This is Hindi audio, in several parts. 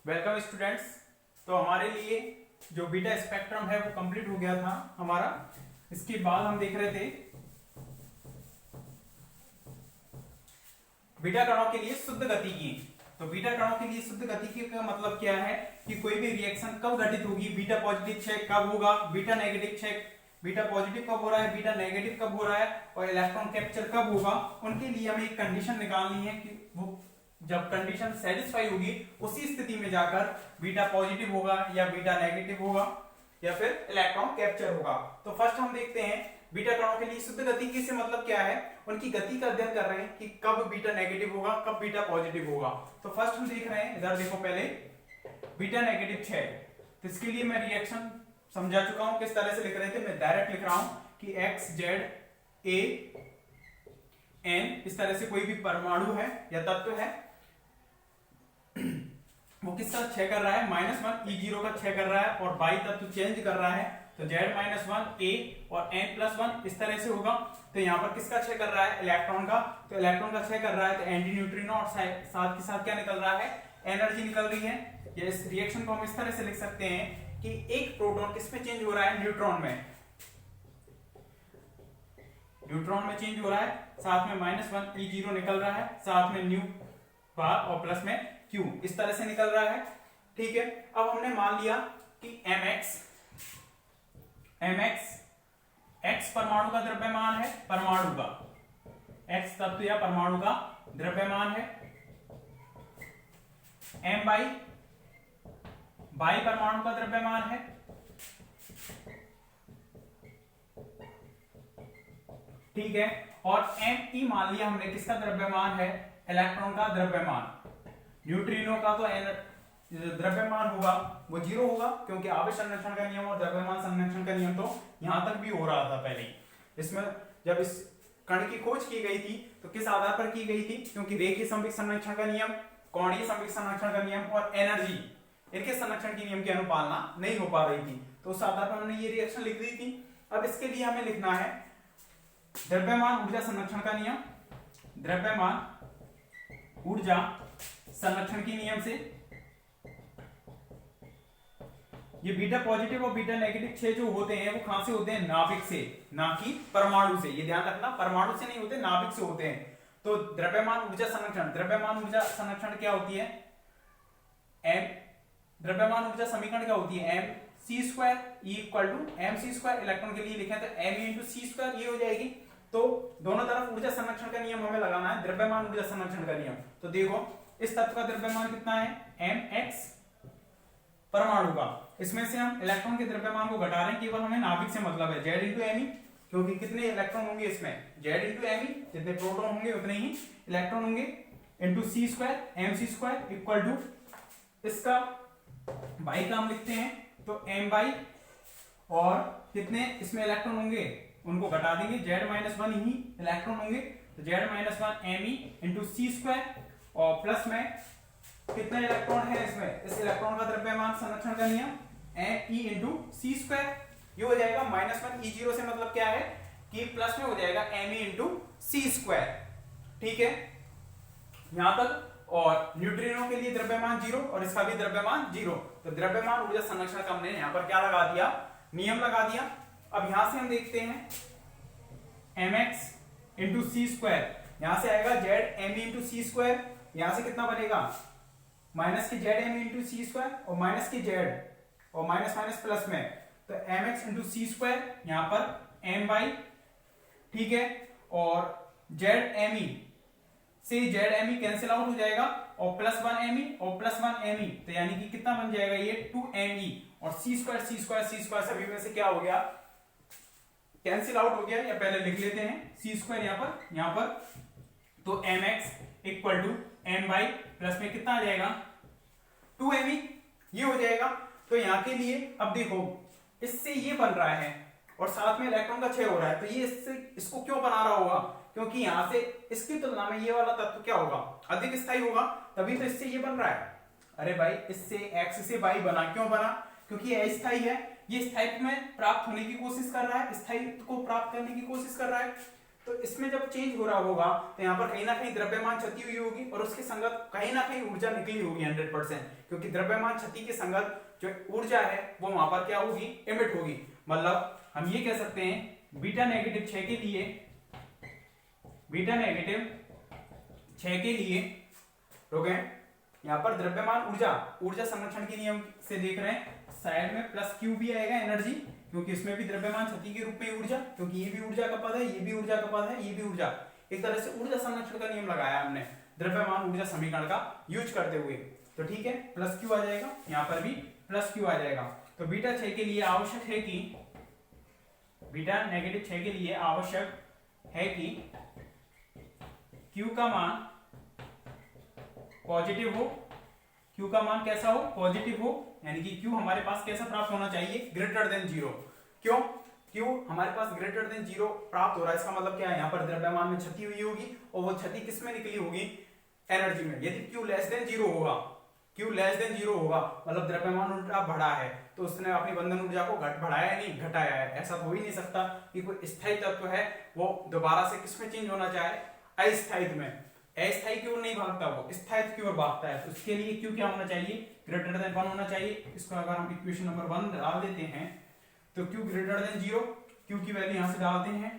Welcome students. तो हमारे लिए जो बीटा स्पेक्ट्रम है वो कंप्लीट हो गया था हमारा। इसके बाद हम देख रहे थे बीटा कणों के लिए शुद्ध गतिकी। तो बीटा कणों के लिए शुद्ध गतिकी का मतलब क्या है कि कोई भी रिएक्शन कब घटित होगी, बीटा पॉजिटिव क्षय कब होगा, बीटा नेगेटिव क्षय, बीटा पॉजिटिव कब हो रहा है, बीटा नेगेटिव कब हो रहा है और इलेक्ट्रॉन कैप्चर कब होगा। उनके लिए हमें एक कंडीशन निकालनी है कि वो जब कंडीशन सेटिस्फाई होगी उसी स्थिति में जाकर बीटा पॉजिटिव होगा या बीटा नेगेटिव होगा या फिर इलेक्ट्रॉन कैप्चर होगा। तो फर्स्ट हम देखते हैं बीटा कणों के लिए शुद्ध गतिकी से मतलब क्या है। उनकी गति का अध्ययन कर रहे हैं कि कब बीटा नेगेटिव होगा, कब बीटा पॉजिटिव होगा। तो फर्स्ट हम देख रहे हैं, इधर देखो पहले बीटा नेगेटिव क्षय। तो इसके लिए मैं रिएक्शन समझा चुका हूं, किस तरह से लिख रहे थे। मैं डायरेक्ट लिख रहा हूं कि एक्स जेड ए एन, इस तरह से कोई भी परमाणु है या तत्व है वो किसका क्षय कर रहा है, -1 E0 का क्षय कर रहा है और बाई तत्व चेंज कर रहा है। तो Z-1 A और N+1 इस तरह से होगा। तो यहाँ पर किसका क्षय कर रहा है, इलेक्ट्रॉन का। तो इलेक्ट्रॉन का क्षय कर रहा है तो एंटी न्यूट्रिनो और साथ के साथ क्या निकल रहा है, एनर्जी निकल रही है। ये इस रिएक्शन को हम इस तरह से लिख सकते हैं कि एक प्रोटॉन किसमें चेंज हो रहा है, न्यूट्रॉन में। न्यूट्रॉन में चेंज हो रहा है, साथ में -1 E0 निकल रहा है, साथ में न्यू बार और प्लस में Q इस तरह से निकल रहा है। ठीक है, अब हमने मान लिया कि mx x परमाणु का द्रव्यमान है, परमाणु का x तत्व या परमाणु का द्रव्यमान है। m बाई परमाणु का द्रव्यमान है। ठीक है, और me मान लिया हमने किसका द्रव्यमान है, इलेक्ट्रॉन का द्रव्यमान। न्यूट्रिनो का तो द्रव्यमान होगा वो 0 होगा, क्योंकि आवेश संरक्षण का नियम और द्रव्यमान संरक्षण का नियम तो यहां तक भी हो रहा था पहले। इसमें जब इस कण की खोज की गई थी तो किस आधार पर की गई थी, क्योंकि रेखीय संवेग संरक्षण का नियम, कोणीय संवेग संरक्षण का नियम और एनर्जी इनके संरक्षण के नियम की अनुपालना नहीं हो पा रही थी। तो उस आधार पर हमने ये रिएक्शन लिख दी थी। अब इसके लिए हमें लिखना है द्रव्यमान ऊर्जा संरक्षण का नियम, द्रव्यमान ऊर्जा संरक्षण के नियम से ये बीटा पॉजिटिव और बीटा नेगेटिव क्षय जो होते हैं वो कहां से होते हैं, नाभिक से, ना कि परमाणु से। ये ध्यान रखना, परमाणु से नहीं होते, नाभिक से होते हैं। तो द्रव्यमान ऊर्जा संरक्षण, द्रव्यमान ऊर्जा संरक्षण क्या होती है, द्रव्यमान ऊर्जा समीकरण क्या होती है, mc² = mc²। इलेक्ट्रॉन के लिए लिखें तो me × c², ये हो जाएगी। तो दोनों तरफ ऊर्जा संरक्षण का नियम हमें लगाना है, द्रव्यमान ऊर्जा संरक्षण का नियम। तो देखो इस तत्व का द्रव्यमान कितना है, mx परमाणु का। इसमें से हम इलेक्ट्रॉन के द्रव्यमान को घटा रहे हैं, केवल हमें नाभिक से मतलब है, Z × Me, क्योंकि कितने इलेक्ट्रॉन होंगे इसमें, Z × Me, जितने प्रोटॉन होंगे उतने ही इलेक्ट्रॉन होंगे, × c² mc² = इसका बाई का हम लिखते हैं तो m/, और कितने इसमें इलेक्ट्रॉन होंगे उनको घटा देंगे, Z-1 ही इलेक्ट्रॉन होंगे। तो Z-1 Me × c² और प्लस में कितने इलेक्ट्रॉन है इसमें, इस इलेक्ट्रॉन का द्रव्यमान संरक्षण का नियम Me × c², ये हो जाएगा -1 E0 से मतलब क्या है कि प्लस में हो जाएगा Me × c²। ठीक है, यहां तक। और न्यूट्रिनो के लिए द्रव्यमान 0 और इसका भी द्रव्यमान 0। तो द्रव्यमान ऊर्जा संरक्षण का हमने यहां पर क्या लगा दिया, नियम लगा दिया। अब यहां से हम देखते हैं mx × c², यहां से आएगा Z Me × c², यहां से कितना बनेगा, -ZMe × c² और -Z और माइनस प्लस में, तो mx × c², यहां पर m/, ठीक है, और ZMe से ZMe कैंसिल आउट हो जाएगा और +1Me और +1Me, तो यानी कि कितना बन जाएगा ये 2Me, और c² सभी में से क्या हो गया, कैंसिल आउट हो गया। या पहले लिख लेते हैं c² यहां पर तो mx = m/, प्लस में कितना आ जाएगा 2Me, ये हो जाएगा। तो यहां के लिए अब देखो इससे ये बन रहा है और साथ में इलेक्ट्रॉन का क्षय हो रहा है, तो ये इसको क्यों बना रहा होगा, क्योंकि यहां से इसकी तुलना में ये वाला तत्व क्या होगा, अधिक स्थायी होगा, तभी तो इससे ये बन रहा है। अरे भाई इससे x से y बना, क्यों बना, क्योंकि ये अस्थायी है, ये स्थायित्व में प्राप्त होने की कोशिश कर रहा है, स्थायित्व को प्राप्त करने की कोशिश कर रहा है। तो इसमें जब चेंज हो रहा होगा तो यहाँ पर कहीं ना कहीं द्रव्यमान क्षति हुई होगी और उसके संगत कहीं ना कहीं ऊर्जा निकली होगी 100%, क्योंकि द्रव्यमान क्षति के संगत जो ऊर्जा है वो वहां पर क्या होगी, एमिट होगी। मतलब हम ये कह सकते हैं बीटा नेगेटिव 6 के लिए, बीटा नेगेटिव 6 के लिए रुके यहाँ पर द्रव्यमान ऊर्जा संरक्षण के नियम से देख रहे हैं, साइड में प्लस क्यू भी आएगा एनर्जी, क्योंकि इसमें भी द्रव्यमान क्षति के रूप में ऊर्जा, क्योंकि ये भी ऊर्जा का पद है, ये भी ऊर्जा का पद है, ये भी ऊर्जा। एक तरह से ऊर्जा संरक्षण का नियम लगाया हमने द्रव्यमान ऊर्जा समीकरण का यूज करते हुए। तो ठीक है, प्लस क्यू आ जाएगा, यहाँ पर भी प्लस क्यू आ जाएगा। तो बीटा 6 के लिए आवश्यक है कि, बीटा नेगेटिव 6 के लिए आवश्यक है कि Q का मान पॉजिटिव हो, Q का मान कैसा हो, पॉजिटिव हो, यानी कि Q हमारे पास कैसा प्राप्त होना चाहिए, ग्रेटर देन 0। क्यों, Q हमारे पास ग्रेटर देन 0 प्राप्त हो रहा है, इसका मतलब क्या है, यहाँ पर द्रव्यमान में क्षति हुई होगी और वो क्षति किस में निकली होगी, एनर्जी में। यदि Q लेस देन 0 होगा, Q लेस देन 0 होगा मतलब द्रव्यमान ऊर्जा बढ़ा है, तो उसने अपनी बंधन ऊर्जा को बढ़ाया नहीं, घटाया है। ऐसा तो हो ही नहीं सकता कि कोई स्थायी तत्व है वो दोबारा से किसमें चेंज होना चाहे, अस्थायित्व में। अस्थायी की ओर नहीं भागता, वो स्थायित्व की ओर भागता है। तो उसके लिए Q क्या होना चाहिए, ग्रेटर देन 1 होना चाहिए। इसको अगर हम इक्वेशन नंबर 1 डाल देते हैं तो Q ग्रेटर देन 0, Q की वैल्यू यहां से डालते हैं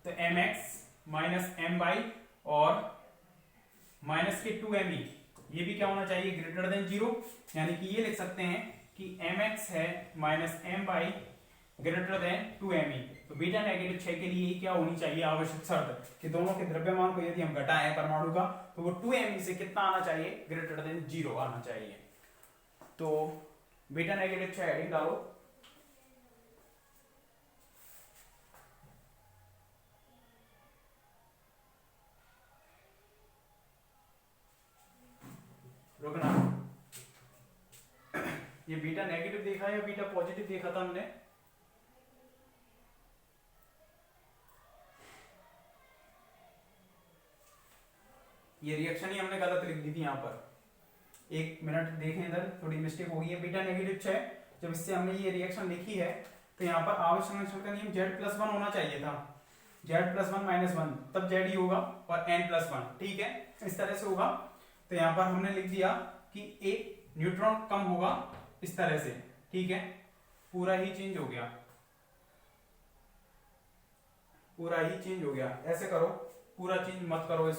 तो mx माइनस m बाई और माइनस के 2me, ये भी क्या होना चाहिए, ग्रेटर देन 0। यानी कि ये लिख सकते हैं कि mx है minus m by greater than 2me। तो बीटा नेगेटिव 6 के लिए क्या होनी चाहिए आवश्यक शर्त, कि दोनों के द्रव्यमान को यदि हम घटाएं परमाणु का तो वो 2me से कितना आना चाहिए, ग्रेटर देन 0 आना चाहिए। तो बीटा नेगेटिव 6 हेडिंग डालो, रुकना। ये बीटा नेगेटिव देखा है या बीटा पॉजिटिव देखा था हमने, ये रिएक्शन ही हमने गलत लिख दी थी यहाँ पर। एक मिनट देखें, इधर थोड़ी मिस्टेक हो गई है। बीटा नेगेटिव 6 जब इससे हमने ये रिएक्शन लिखी है तो यहाँ पर आवेश संरक्षण का नियम Z+1 होना चाहिए था, Z+1 -1, तब Z ही होगा और N+1, ठीक है, इस तरह से होगा। तो यहाँ पर हमने लिख दिया कि एक न्यूट्रॉन कम होगा इस तरह से, ठीक है, पूरा ही चेंज हो गया, पूरा ही चेंज हो गया। ऐसे करो, पूरा चेंज मत करो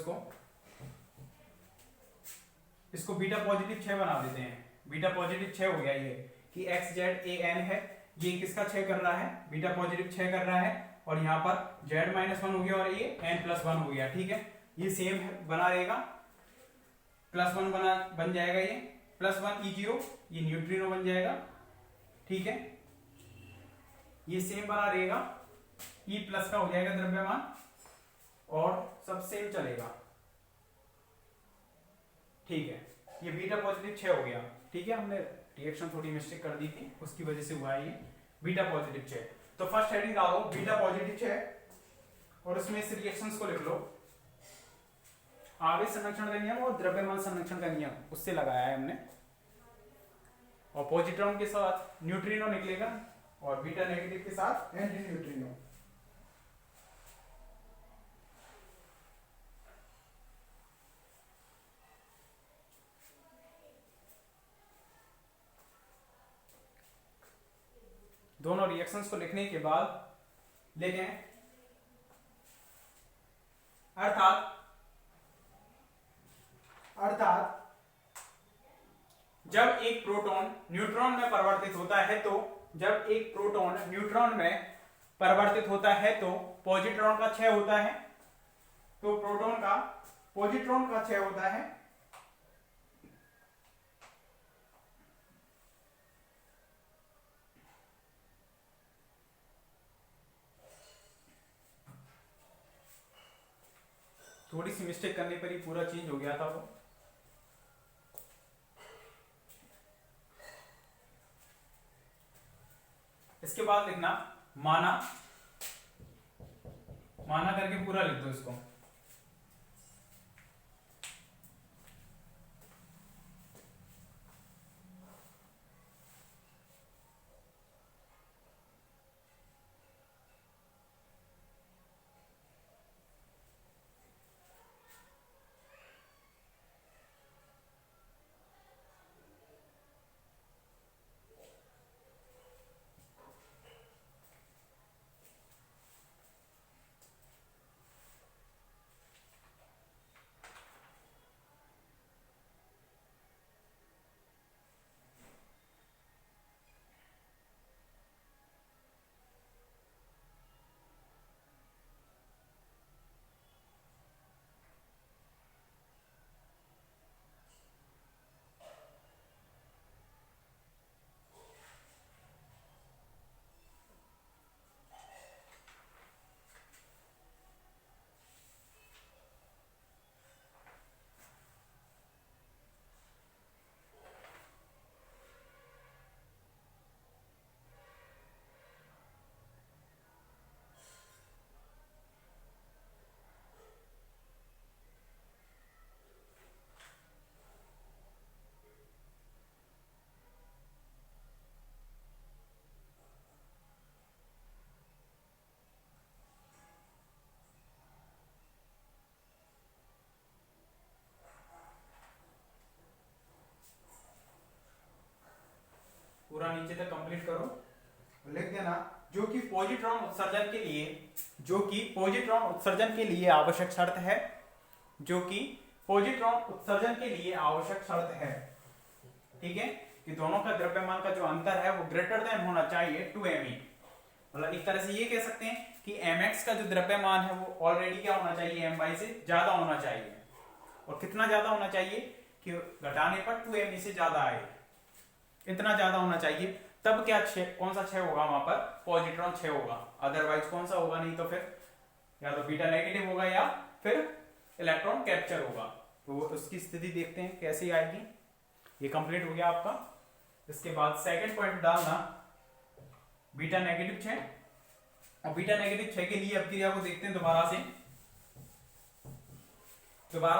इसको बीटा पॉजिटिव 6 बना देते हैं। बीटा पॉजिटिव 6 हो गया ये कि x z a n है, ये किसका 6 कर रहा है, बीटा पॉजिटिव 6 कर रहा है, और यहाँ पर z-1 हो गया और ये n+1 हो गया, ठीक है। ये सेम बना रहेगा, +1 बन जाएगा, ये +1 E0, ये न्यूट्रिनो बन जाएगा, ठीक है। ये सेम बना रहेगा, E प्लस का हो जाएगा द्रव्यमान और सब सेम चलेगा, ठीक है। ये बीटा पॉजिटिव 6 हो गया, ठीक है। हमने रिएक्शन थोड़ी मिस्टेक कर दी थी, उसकी वजह से हुआ है ये बीटा पॉजिटिव 6। तो फर्स्ट हेडिंग डालो बीटा पॉजिटिव 6 और उसमें इस रिएक्शंस को लिख लो, आवेश संरक्षण का नियम और द्रव्यमान संरक्षण का नियम, उससे लगाया है हमने। और पॉजिट्रॉन के साथ न्यूट्रिनो निकलेगा और बीटा नेगेटिव के साथ एंटी न्यूट्रिनो। दोनों रिएक्शंस को लिखने के बाद लिखें अर्थात जब एक प्रोटॉन न्यूट्रॉन में परिवर्तित होता है तो जब एक प्रोटॉन न्यूट्रॉन में परिवर्तित होता है तो पॉजिट्रॉन का क्षय होता है, तो प्रोटॉन का पॉजिट्रॉन का क्षय होता है, थोड़ी सी मिस्टेक करने पर ही पूरा चेंज हो गया था वो। इसके बाद लिखना माना, माना करके पूरा लिख दो इसको। नीचे तक कंप्लीट करो, लिख देना जो कि पॉजिट्रॉन उत्सर्जन के लिए, जो कि पॉजिट्रॉन उत्सर्जन के लिए आवश्यक शर्त है, जो कि पॉजिट्रॉन उत्सर्जन के लिए आवश्यक शर्त है, ठीक है, कि दोनों का द्रव्यमान का जो अंतर है वो ग्रेटर देन होना चाहिए 2me। मतलब एक तरह से ये कह सकते हैं कि mx का जो द्रव्यमान है वो ऑलरेडी क्या होना चाहिए, my से ज्यादा होना चाहिए। और कितना ज्यादा होना चाहिए कि घटाने पर 2me से ज्यादा आए, इतना ज्यादा होना चाहिए, तब क्या कौन सा क्षय होगा, वहां पर पॉजिट्रॉन क्षय होगा, अदरवाइज कौन सा होगा, नहीं तो फिर या तो बीटा नेगेटिव होगा या फिर इलेक्ट्रॉन कैप्चर होगा। तो उसकी स्थिति देखते हैं कैसी आएगी। ये कंप्लीट हो गया आपका। इसके बाद सेकंड पॉइंट डालना बीटा नेगेटिव क्षय। और बीटा नेगेटिव क्षय के लिए अपक्रिया को देखते हैं दोबारा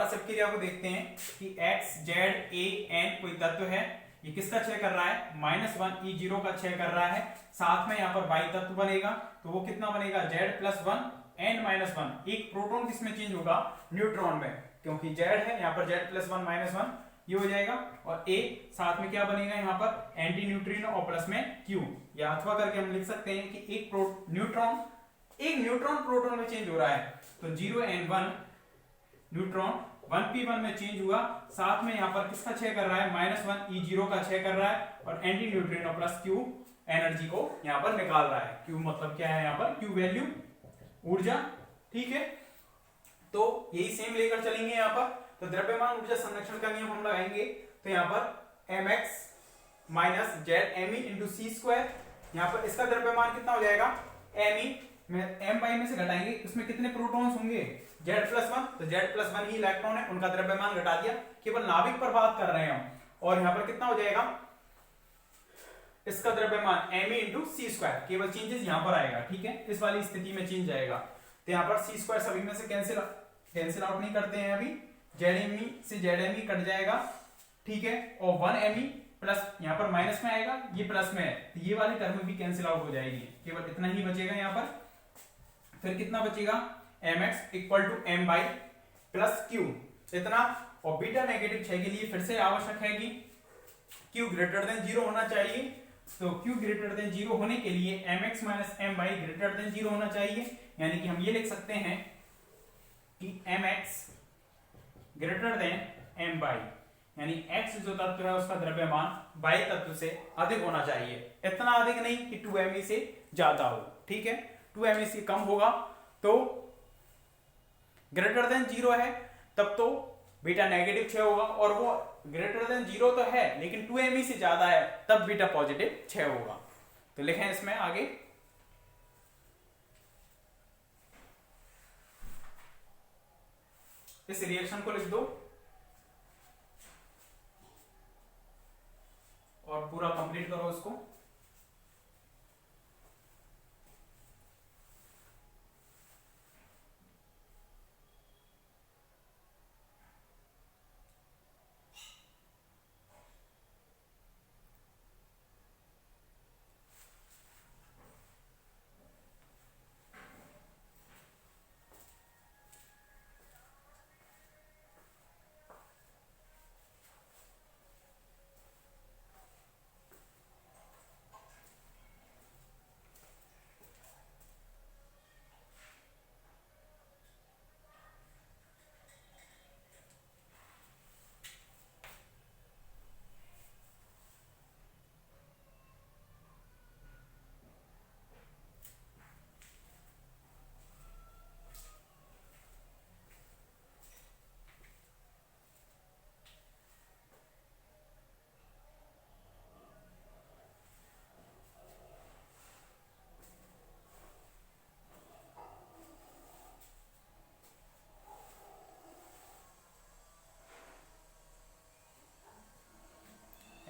से अपक्रिया को देखते हैं कि x z a n कोई तत्व है, ये किसका क्षय कर रहा है, -1 E0 का क्षय कर रहा है, साथ में यहाँ पर y तत्व बनेगा, तो वो कितना बनेगा, z+1 n-1। एक प्रोटॉन किसमें चेंज होगा, न्यूट्रॉन में, क्योंकि z है यहाँ पर z+1 -1 ये हो जाएगा, और a साथ में क्या बनेगा यहाँ पर एंटी न्यूट्रिनो और प्लस में q, या अथवा करके हम लिख सकते हैं कि एक न्यूट्रॉन प्रोटॉन में चेंज हो रहा है, तो 0n1 न्यूट्रॉन 1p1 में चेंज हुआ, साथ में यहाँ पर किसका क्षय कर रहा है, -1 E0 का क्षय कर रहा है, और anti neutrino plus q energy को यहाँ पर निकाल रहा है। q मतलब क्या है यहाँ पर, q वैल्यू ऊर्जा, ठीक है। तो यही सेम लेकर चलेंगे यहाँ पर। तो द्रव्यमान ऊर्जा संरक्षण का नियम हम लगाएंगे, तो यहाँ पर mx minus Z M into C square, यहाँ पर इसका द्रव्यमान कितना हो जाएगा, me में m में से घटाएंगे, इसमें कितने प्रोटॉन्स होंगे, z+1, तो z+1 ही इलेक्ट्रॉन है, उनका द्रव्यमान घटा दिया, केवल नाभिक पर बात कर रहे हैं हम। और यहाँ पर कितना हो जाएगा, इसका द्रव्यमान me इंटू सी स्क्वायर, केवल चेंजेस यहाँ पर आएगा, ठीक है, इस वाली स्थिति में चेंज आएगा। तो यहाँ पर सी स्क्वायर सभी में से कैंसिल आउट नहीं करते हैं अभी, जेड से जेड कट जाएगा, ठीक है, और 1me प्लस यहाँ पर माइनस में आएगा, ये प्लस में है, तो ये वाली टर्म भी कैंसिल आउट हो जाएगी, केवल इतना ही बचेगा यहाँ पर। फिर कितना बचेगा, mx equal to m by plus q, इतना। और बीटा नेगेटिव क्षय के लिए फिर से आवश्यक है कि q ग्रेटर देन 0 होना चाहिए, तो q ग्रेटर देन 0 होने के लिए mx minus m by greater then 0 होना चाहिए, यानी कि हम ये लिख सकते हैं कि mx greater than m by, यानी x जो तत्व है उसका द्रव्यमान y तत्व से अधिक होना चाहिए, इतना अधिक नहीं कि 2me से ज्यादा हो, ठीक है, 2me से कम होगा तो ग्रेटर देन 0 है, तब तो बीटा नेगेटिव क्षय होगा, और वो ग्रेटर देन 0 तो है लेकिन 2me से ज्यादा है, तब बीटा पॉजिटिव क्षय होगा। तो लिखें इसमें आगे, इस रिएक्शन को लिख दो और पूरा कंप्लीट करो इसको।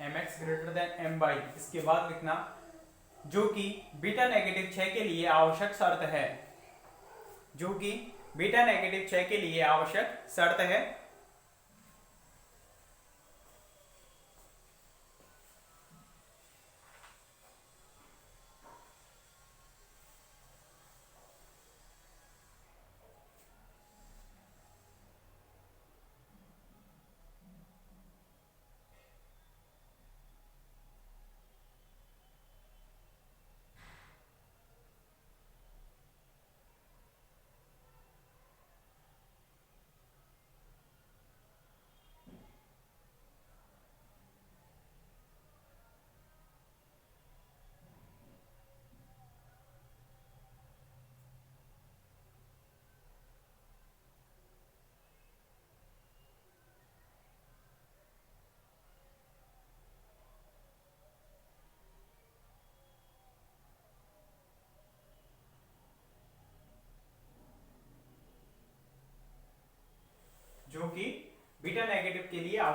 mx greater than m by, इसके बाद लिखना जो कि बीटा नेगेटिव क्षय के लिए आवश्यक शर्त है, जो कि बीटा नेगेटिव क्षय के लिए आवश्यक शर्त है।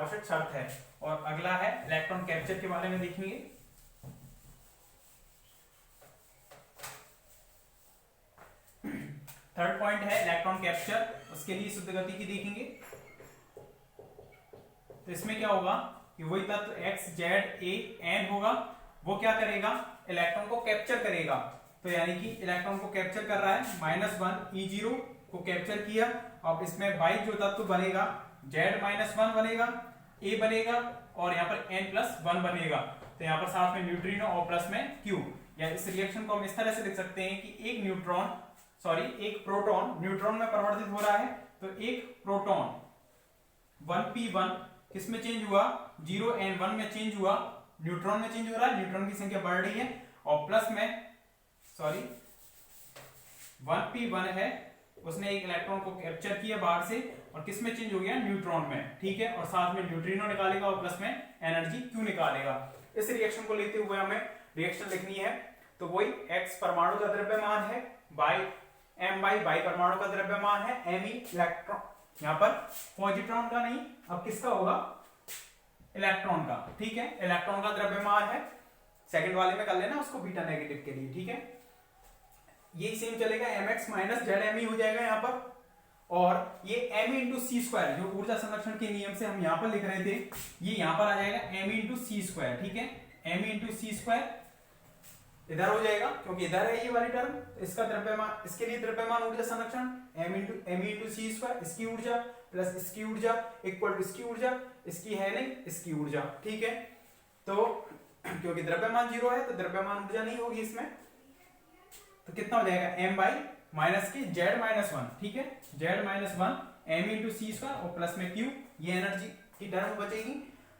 आवश्यक शर्त है। और अगला है इलेक्ट्रॉन कैप्चर के बारे में देखेंगे। थर्ड पॉइंट है इलेक्ट्रॉन कैप्चर, उसके लिए शुद्ध गति की देखेंगे। तो इसमें क्या होगा कि वही तत्व x z a n होगा, वो क्या करेगा, इलेक्ट्रॉन को कैप्चर करेगा। तो यानी कि इलेक्ट्रॉन को कैप्चर कर रहा है, -1 E0 को कैप्चर किया। अब इसमें बाई जो तत्व बनेगा Z-1 बनेगा, A बनेगा और यहाँ पर N+1 बनेगा। तो यहाँ पर साथ में न्यूट्रिनो और प्लस में Q। या इस रिएक्शन को हम इस तरह से लिख सकते हैं कि एक प्रोटॉन न्यूट्रॉन में परिवर्तित हो रहा है। तो एक प्रोटॉन 1p1 किस में चेंज हुआ, 0n1 में चेंज हुआ, न्यूट्रॉन में चेंज हो रहा है, न्यूट्रॉन की संख्या बढ़ रही है। और प्लस में 1p1 है, उसने एक इलेक्ट्रॉन को कैप्चर किया बाहर से और किस में चेंज हो गया, न्यूट्रॉन में। ठीक है, और साथ में न्यूट्रिनो निकालेगा और प्लस में एनर्जी क्यू निकालेगा। इस रिएक्शन को लेते हुए हमें रिएक्शन लिखनी है। तो वही x परमाणु का द्रव्यमान है, बाई परमाणु का द्रव्यमान है, me इलेक्ट्रॉन, यहाँ पर पॉजिट्रॉन का नहीं, अब किसका होगा, इलेक्ट्रॉन का। ठीक है, इलेक्ट्रॉन का द्रव्यमान है, सेकंड वाले में कर लेना उसको बीटा नेगेटिव के लिए। ठीक है, ये सेम चलेगा, mx माइनस zme हो जाएगा यहाँ पर। और ये m इंटू सी स्क्वायर, जो ऊर्जा संरक्षण के नियम से हम यहाँ पर लिख रहे थे, ये यहाँ पर आ जाएगा m इंटू सी स्क्वायर। ठीक है, m इंटू सी स्क्वायर इधर हो जाएगा क्योंकि इधर है ये वाली टर्म। इसका द्रव्यमान, इसके लिए द्रव्यमान ऊर्जा संरक्षण m इंटू सी स्क्वायर, इसकी ऊर्जा प्लस इसकी ऊर्जा इक्वल टू इसकी ऊर्जा, इसकी है नहीं, इसकी ऊर्जा। ठीक है, तो क्योंकि द्रव्यमान 0 है तो द्रव्यमान ऊर्जा नहीं होगी इसमें। तो कितना हो जाएगा, m बाई माइनस की z-1। ठीक है, z-1 m into C square और प्लस में q, ये एनर्जी की टर्म बचेगी।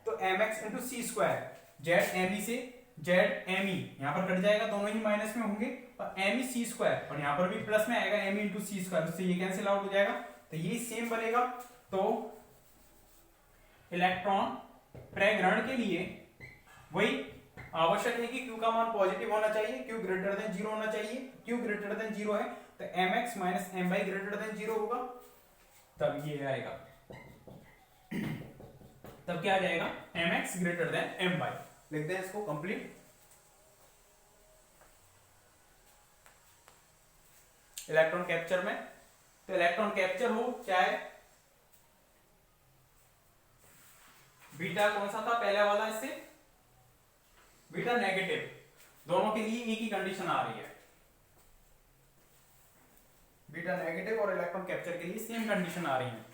तो mx into C square, z-me से z-me यहाँ पर कट जाएगा, दोनों ही माइनस में होंगे, और me सी स्क्वायर और यहाँ पर भी प्लस में आएगा m इंटू सी स्क्वायर, उससे ये कैंसिल आउट हो जाएगा। तो ये सेम बनेगा। तो इलेक्ट्रॉन प्रग्रहण के लिए वही आवश्यक है कि Q का मान पॉजिटिव होना चाहिए, Q ग्रेटर देन 0 होना चाहिए। Q ग्रेटर देन 0 है तो mx minus m by greater then 0 होगा, तब ये आएगा, तब क्या आ जाएगा, mx greater than m by. लिखते हैं इसको कंप्लीट। इलेक्ट्रॉन कैप्चर में, तो इलेक्ट्रॉन कैप्चर हो चाहे बीटा कौन सा था पहले वाला, इससे बीटा नेगेटिव, दोनों के लिए एक ही कंडीशन आ रही है। बीटा नेगेटिव और इलेक्ट्रॉन कैप्चर के लिए सेम कंडीशन आ रही है।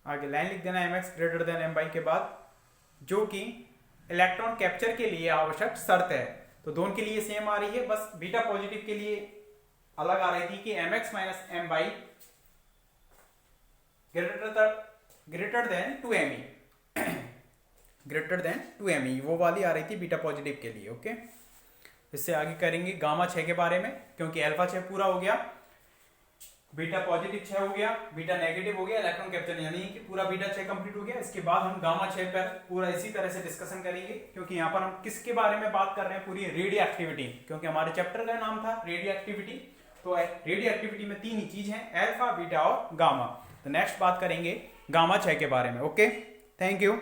आगे लाइन लिख देना mx greater than m by के बाद, जो कि इलेक्ट्रॉन कैप्चर के लिए आवश्यक शर्त है। तो दोनों के लिए सेम आ रही है, बस बीटा पॉजिटिव के लिए अलग आ रही थी कि mx minus M by greater than 2me greater than 2me, वो वाली आ रही थी बीटा पॉजिटिव के लिए। ओके, इससे आगे करेंगे गामा 6 के बारे में, क्योंकि अल्फा 6 पूरा हो गया, बीटा पॉजिटिव 6 हो गया, बीटा नेगेटिव हो गया, इलेक्ट्रॉन कैप्चर यानी कि पूरा बीटा 6 कंप्लीट हो गया। इसके बाद हम गामा 6 पर पूरा इसी तरह से डिस्कशन करेंगे, क्योंकि यहाँ पर हम किसके बारे में बात कर रहे हैं, पूरी रेडियो एक्टिविटी, क्योंकि हमारे चैप्टर का नाम था रेडियो एक्टिविटी। तो रेडियो एक्टिविटी में 3 ही चीज है, अल्फा, बीटा और गामा। तो नेक्स्ट बात करेंगे गामा 6 के बारे में। Okay, thank you.